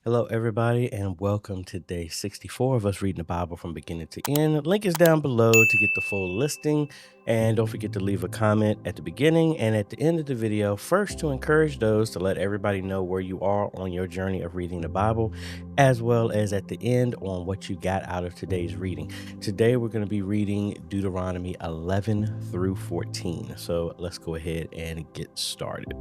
Hello, everybody, and welcome to day 64 of us reading the Bible from beginning to end. Link is down below to get the full listing. And don't forget to leave a comment at the beginning and at the end of the video, first to encourage those to let everybody know where you are on your journey of reading the Bible, as well as at the end on what you got out of today's reading. Today, we're going to be reading Deuteronomy 11 through 14. So let's go ahead and get started.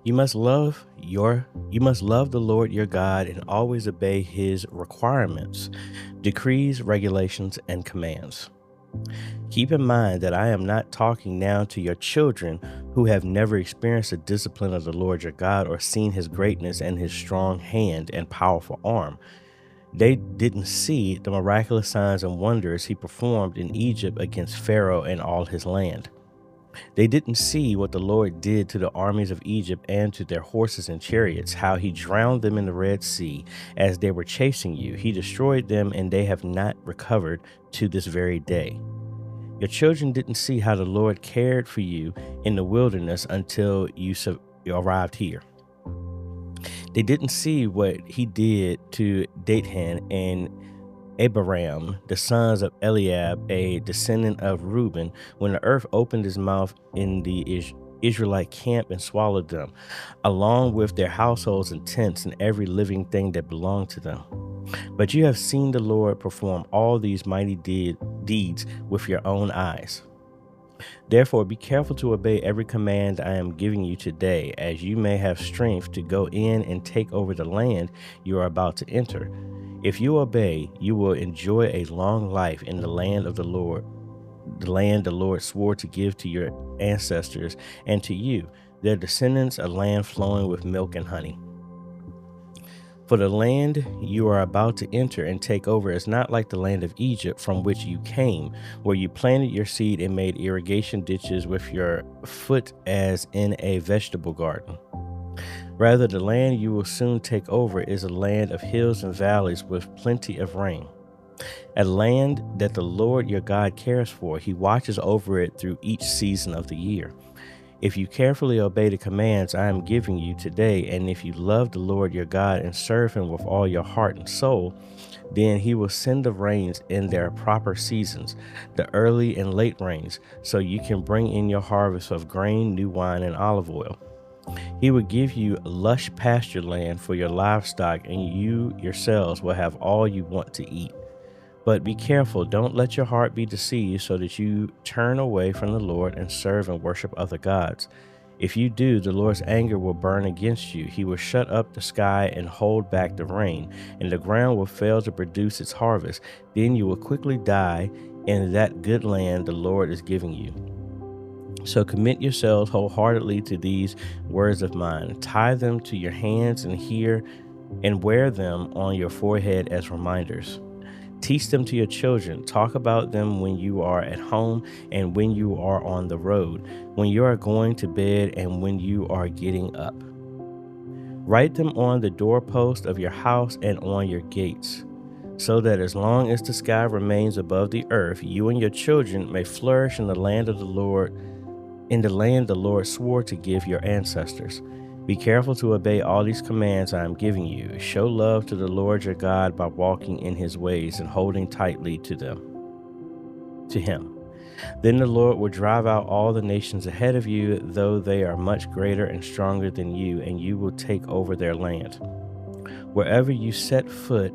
You must love the Lord your God and always obey his requirements, decrees, regulations, and commands. Keep in mind that I am not talking now to your children who have never experienced the discipline of the Lord your God or seen his greatness and his strong hand and powerful arm. They didn't see the miraculous signs and wonders he performed in Egypt against Pharaoh and all his land. They didn't see what the Lord did to the armies of Egypt and to their horses and chariots, how he drowned them in the Red Sea as they were chasing you. He destroyed them, and they have not recovered to this very day. Your children didn't see how the Lord cared for you in the wilderness until you arrived here. They didn't see what he did to Dathan and Abiram, the sons of Eliab, a descendant of Reuben, when the earth opened his mouth in the Israelite camp and swallowed them, along with their households and tents and every living thing that belonged to them. But you have seen the Lord perform all these mighty deeds with your own eyes. Therefore, be careful to obey every command I am giving you today, as you may have strength to go in and take over the land you are about to enter. If you obey, you will enjoy a long life in the land of the Lord swore to give to your ancestors and to you, their descendants, a land flowing with milk and honey. For the land you are about to enter and take over is not like the land of Egypt from which you came, where you planted your seed and made irrigation ditches with your foot as in a vegetable garden. Rather, the land you will soon take over is a land of hills and valleys with plenty of rain. A land that the Lord your God cares for. He watches over it through each season of the year. If you carefully obey the commands I am giving you today, and if you love the Lord your God and serve him with all your heart and soul, then he will send the rains in their proper seasons, the early and late rains, so you can bring in your harvest of grain, new wine, and olive oil. He will give you lush pasture land for your livestock, and you yourselves will have all you want to eat. But be careful, don't let your heart be deceived so that you turn away from the Lord and serve and worship other gods. If you do, the Lord's anger will burn against you. He will shut up the sky and hold back the rain, and the ground will fail to produce its harvest. Then you will quickly die in that good land the Lord is giving you. So commit yourselves wholeheartedly to these words of mine. Tie them to your hands and wear them on your forehead as reminders. Teach them to your children. Talk about them when you are at home and when you are on the road, when you are going to bed and when you are getting up. Write them on the doorpost of your house and on your gates, so that as long as the sky remains above the earth, you and your children may flourish in the land the Lord swore to give your ancestors. Be careful to obey all these commands I am giving you. Show love to the Lord your God by walking in his ways and holding tightly to him. Then the Lord will drive out all the nations ahead of you, though they are much greater and stronger than you, and you will take over their land. Wherever you set foot,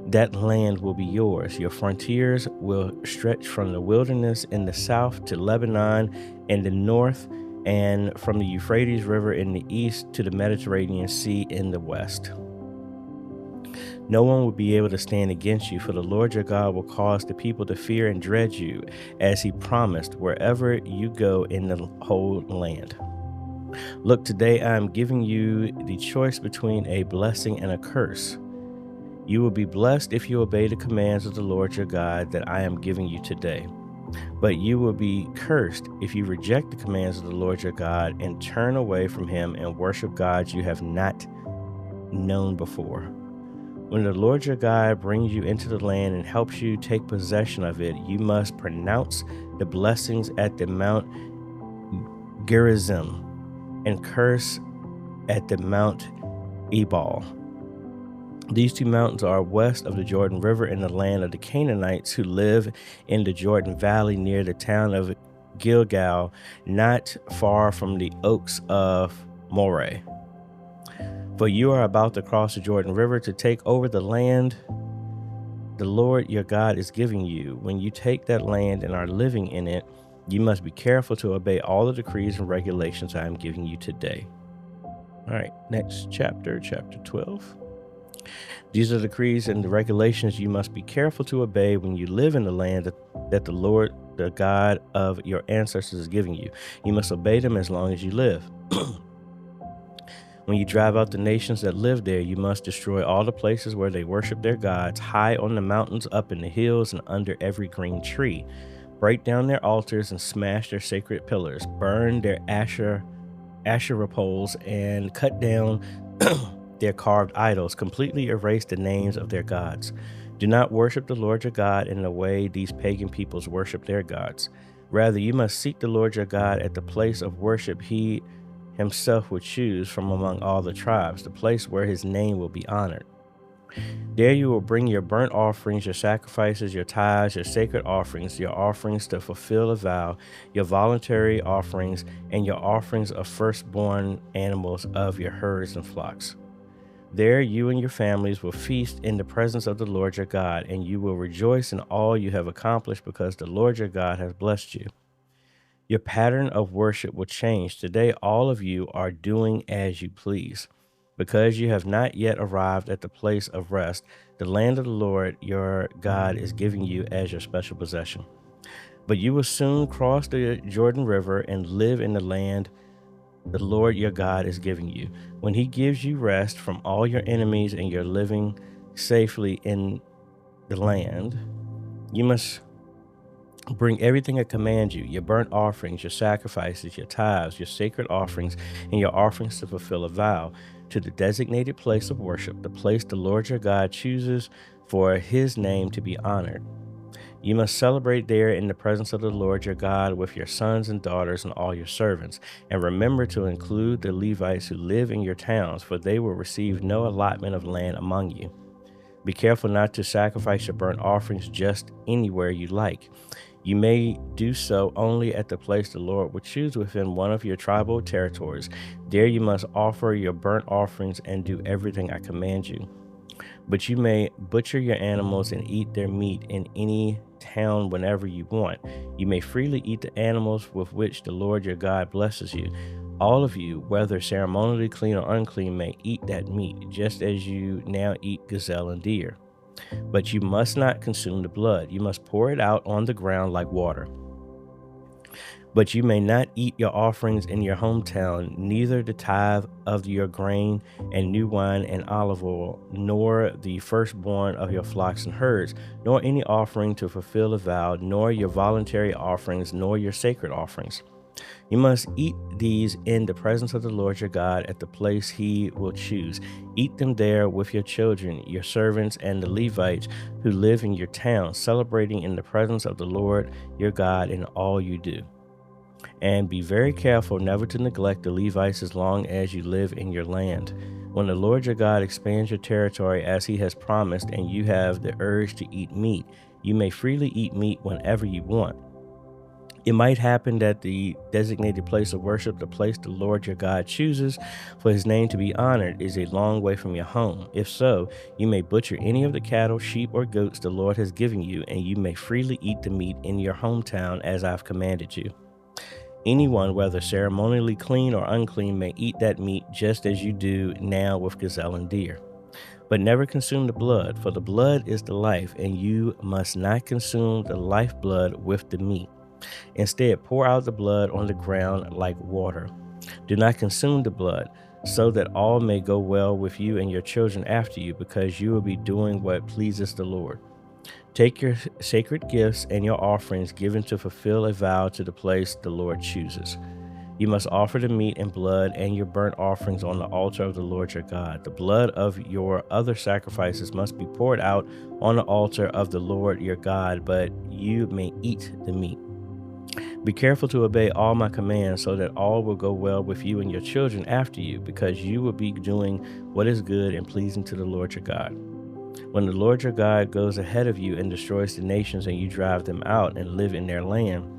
that land will be yours. Your frontiers will stretch from the wilderness in the south to Lebanon in the north, and from the Euphrates River in the east to the Mediterranean Sea in the west. No one will be able to stand against you, for the Lord your God will cause the people to fear and dread you, as he promised, wherever you go in the whole land. Look, today I am giving you the choice between a blessing and a curse. You will be blessed if you obey the commands of the Lord your God that I am giving you today. But you will be cursed if you reject the commands of the Lord your God and turn away from him and worship gods you have not known before. When the Lord your God brings you into the land and helps you take possession of it, you must pronounce the blessings at the Mount Gerizim and curse at the Mount Ebal. These two mountains are west of the Jordan River in the land of the Canaanites who live in the Jordan Valley near the town of Gilgal, not far from the oaks of Moreh. For you are about to cross the Jordan River to take over the land the Lord your God is giving you. When you take that land and are living in it, you must be careful to obey all the decrees and regulations I am giving you today. All right, next chapter, chapter 12. These are the decrees and the regulations you must be careful to obey when you live in the land that the Lord, the God of your ancestors, is giving you. You must obey them as long as you live. When you drive out the nations that live there, you must destroy all the places where they worship their gods, high on the mountains, up in the hills, and under every green tree. Break down their altars and smash their sacred pillars. Burn their Asherah poles and cut down their carved idols. Completely erase the names of their gods. Do not worship the Lord your God in the way these pagan peoples worship their gods. Rather, you must seek the Lord your God at the place of worship he himself would choose from among all the tribes, the place where his name will be honored. There you will bring your burnt offerings, your sacrifices, your tithes, your sacred offerings, your offerings to fulfill a vow, your voluntary offerings, and your offerings of firstborn animals of your herds and flocks. There you and your families will feast in the presence of the Lord your God, and you will rejoice in all you have accomplished because the Lord your God has blessed you. Your pattern of worship will change. Today, all of you are doing as you please. Because you have not yet arrived at the place of rest, the land of the Lord your God is giving you as your special possession. But you will soon cross the Jordan River and live in the land the Lord your God is giving you. When he gives you rest from all your enemies and you're living safely in the land, you must bring everything I command you, your burnt offerings, your sacrifices, your tithes, your sacred offerings, and your offerings to fulfill a vow, to the designated place of worship, the place the Lord your God chooses for his name to be honored. You must celebrate there in the presence of the Lord your God with your sons and daughters and all your servants. And remember to include the Levites who live in your towns, for they will receive no allotment of land among you. Be careful not to sacrifice your burnt offerings just anywhere you like. You may do so only at the place the Lord will choose within one of your tribal territories. There you must offer your burnt offerings and do everything I command you. But you may butcher your animals and eat their meat in any town whenever you want. You may freely eat the animals with which the Lord your God blesses you. All of you, whether ceremonially clean or unclean, may eat that meat, just as you now eat gazelle and deer. But you must not consume the blood. You must pour it out on the ground like water. But you may not eat your offerings in your hometown, neither the tithe of your grain and new wine and olive oil, nor the firstborn of your flocks and herds, nor any offering to fulfill a vow, nor your voluntary offerings, nor your sacred offerings. You must eat these in the presence of the Lord your God at the place he will choose. Eat them there with your children, your servants, and the Levites who live in your town, celebrating in the presence of the Lord your God in all you do. And be very careful never to neglect the Levites as long as you live in your land. When the Lord your God expands your territory as he has promised, and you have the urge to eat meat, you may freely eat meat whenever you want. It might happen that the designated place of worship, the place the Lord your God chooses for his name to be honored, is a long way from your home. If so, you may butcher any of the cattle, sheep, or goats the Lord has given you, and you may freely eat the meat in your hometown as I've commanded you. Anyone, whether ceremonially clean or unclean, may eat that meat just as you do now with gazelle and deer. But never consume the blood, for the blood is the life, and you must not consume the lifeblood with the meat. Instead, pour out the blood on the ground like water. Do not consume the blood, so that all may go well with you and your children after you, because you will be doing what pleases the Lord. Take your sacred gifts and your offerings given to fulfill a vow to the place the Lord chooses. You must offer the meat and blood and your burnt offerings on the altar of the Lord your God. The blood of your other sacrifices must be poured out on the altar of the Lord your God, but you may eat the meat. Be careful to obey all my commands so that all will go well with you and your children after you, because you will be doing what is good and pleasing to the Lord your God. When the Lord your God goes ahead of you and destroys the nations and you drive them out and live in their land,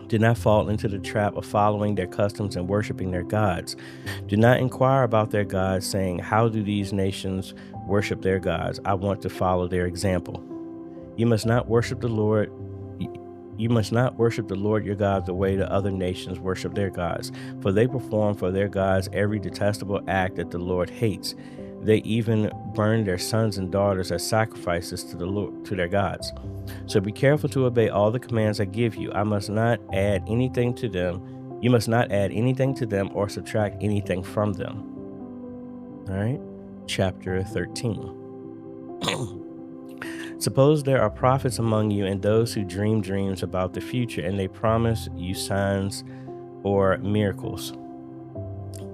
do not fall into the trap of following their customs and worshiping their gods. Do not inquire about their gods, saying, how do these nations worship their gods? I want to follow their example. You must not worship the Lord. You must not worship the Lord your God the way the other nations worship their gods, for they perform for their gods every detestable act that the Lord hates. They even burn their sons and daughters as sacrifices to the Lord, to their gods. So be careful to obey all the commands I give you. I must not add anything to them. You must not add anything to them or subtract anything from them. All right. Chapter 13. Suppose there are prophets among you and those who dream dreams about the future, and they promise you signs or miracles.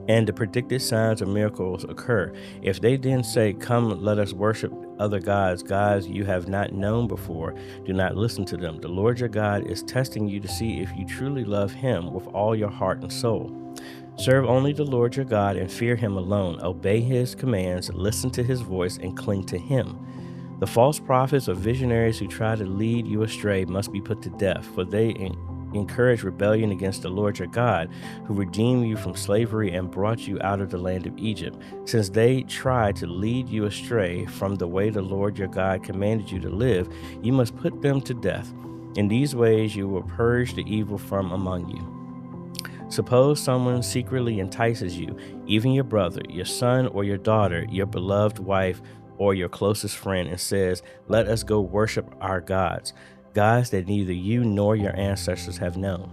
And the predicted signs or miracles occur. If they then say, come, let us worship other gods, gods you have not known before, do not listen to them. The Lord your God is testing you to see if you truly love him with all your heart and soul. Serve only the Lord your God and fear him alone. Obey his commands, listen to his voice, and cling to him. The false prophets or visionaries who try to lead you astray must be put to death, for they encourage rebellion against the Lord your God, who redeemed you from slavery and brought you out of the land of Egypt. Since they try to lead you astray from the way the Lord your God commanded you to live, you must put them to death. In these ways you will purge the evil from among you. Suppose someone secretly entices you, even your brother, your son or your daughter, your beloved wife, or your closest friend, and says, let us go worship our gods, gods that neither you nor your ancestors have known.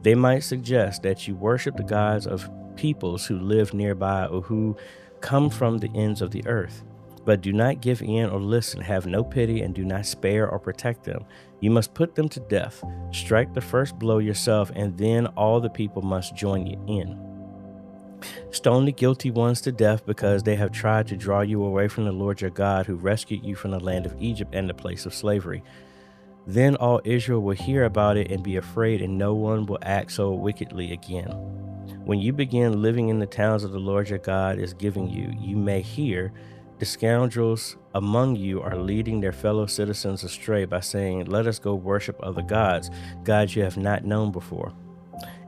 They might suggest that you worship the gods of peoples who live nearby or who come from the ends of the earth. But do not give in or listen, have no pity, and do not spare or protect them. You must put them to death. Strike the first blow yourself, and then all the people must join you in. Stone the guilty ones to death because they have tried to draw you away from the Lord your God, who rescued you from the land of Egypt and the place of slavery. Then all Israel will hear about it and be afraid, and no one will act so wickedly again. When you begin living in the towns of the Lord your God is giving you, you may hear the scoundrels among you are leading their fellow citizens astray by saying, let us go worship other gods, gods you have not known before.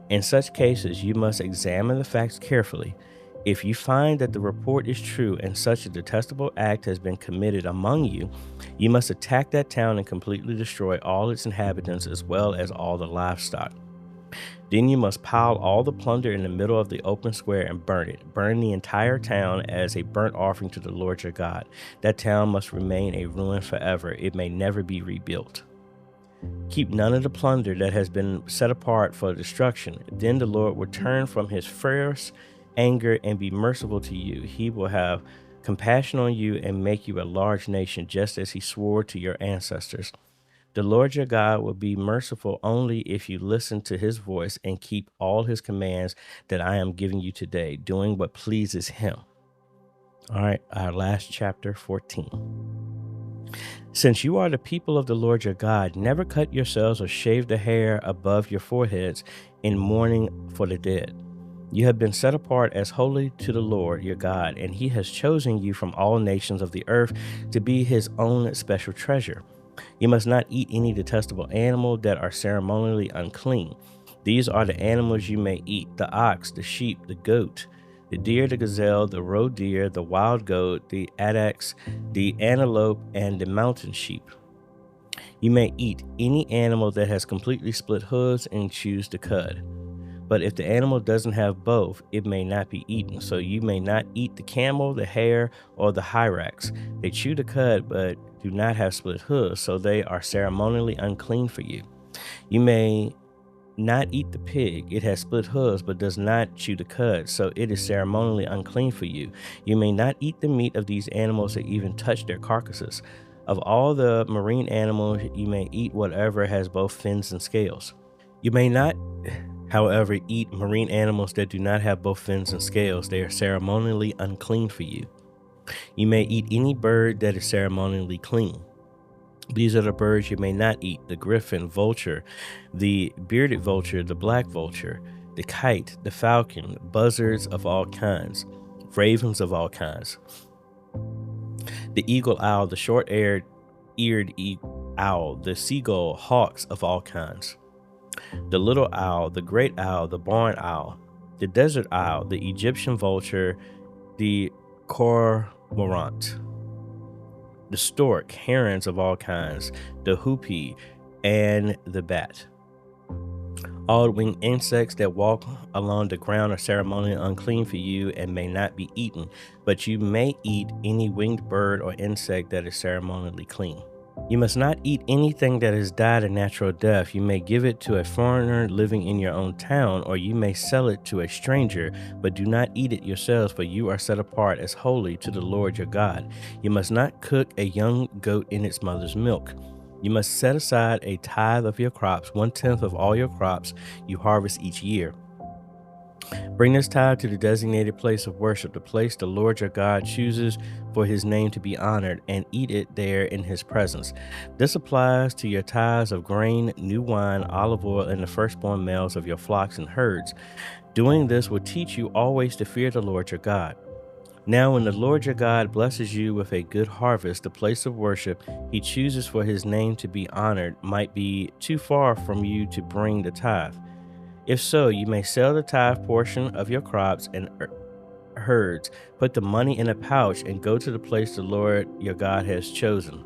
In such cases, you must examine the facts carefully. If you find that the report is true and such a detestable act has been committed among you, you must attack that town and completely destroy all its inhabitants as well as all the livestock. Then you must pile all the plunder in the middle of the open square and burn it. Burn the entire town as a burnt offering to the Lord your God. That town must remain a ruin forever. It may never be rebuilt. Keep none of the plunder that has been set apart for destruction. Then the Lord will turn from his fierce anger and be merciful to you. He will have compassion on you and make you a large nation, just as he swore to your ancestors. The Lord your God will be merciful only if you listen to his voice and keep all his commands that I am giving you today, doing what pleases him. All right, our last chapter, 14. Since you are the people of the Lord your God, never cut yourselves or shave the hair above your foreheads in mourning for the dead. You have been set apart as holy to the Lord your God, and he has chosen you from all nations of the earth to be his own special treasure. You must not eat any detestable animal that are ceremonially unclean. These are the animals you may eat: the ox, the sheep, the goat, the deer, the gazelle, the roe deer, the wild goat, the addax, the antelope, and the mountain sheep. You may eat any animal that has completely split hooves and chews the cud. But if the animal doesn't have both, it may not be eaten. So you may not eat the camel, the hare, or the hyrax. They chew the cud, but do not have split hooves, so they are ceremonially unclean for you. You may not eat the pig. It has split hooves, but does not chew the cud, so it is ceremonially unclean for you. You may not eat the meat of these animals or even touch their carcasses. Of all the marine animals, you may eat whatever has both fins and scales. You may not, however, eat marine animals that do not have both fins and scales. They are ceremonially unclean for you. You may eat any bird that is ceremonially clean. These are the birds you may not eat: the griffin, vulture, the bearded vulture, the black vulture, the kite, the falcon, buzzards of all kinds, ravens of all kinds, the eagle owl, the short-eared owl, the seagull, hawks of all kinds, the little owl, the great owl, the barn owl, the desert owl, the Egyptian vulture, the cormorant, the stork, herons of all kinds, the hoopie, and the bat. All winged insects that walk along the ground are ceremonially unclean for you and may not be eaten, but you may eat any winged bird or insect that is ceremonially clean. You must not eat anything that has died a natural death. You may give it to a foreigner living in your own town, or you may sell it to a stranger, but do not eat it yourselves, for you are set apart as holy to the Lord your God. You must not cook a young goat in its mother's milk. You must set aside a tithe of your crops, 1/10 of all your crops you harvest each year. Bring this tithe to the designated place of worship, the place the Lord your God chooses for his name to be honored, and eat it there in his presence. This applies to your tithes of grain, new wine, olive oil, and the firstborn males of your flocks and herds. Doing this will teach you always to fear the Lord your God. Now, when the Lord your God blesses you with a good harvest, the place of worship he chooses for his name to be honored might be too far from you to bring the tithe. If so, you may sell the tithe portion of your crops and herds, put the money in a pouch, and go to the place the Lord your God has chosen.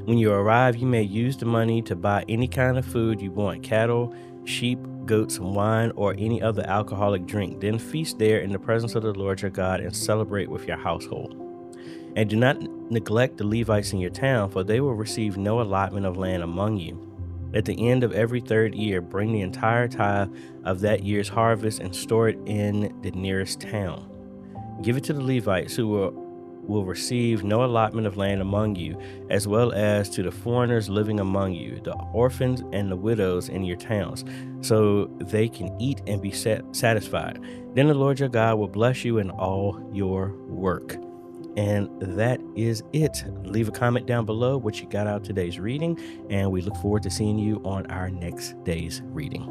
When you arrive, you may use the money to buy any kind of food you want: cattle, sheep, goats, wine, or any other alcoholic drink. Then feast there in the presence of the Lord your God and celebrate with your household. And do not neglect the Levites in your town, for they will receive no allotment of land among you. At the end of every third year, bring the entire tithe of that year's harvest and store it in the nearest town. Give it to the Levites, who will receive no allotment of land among you, as well as to the foreigners living among you, the orphans and the widows in your towns, so they can eat and be satisfied. Then the Lord your God will bless you in all your work. And that is it. Leave a comment down below what you got out of today's reading, and we look forward to seeing you on our next day's reading.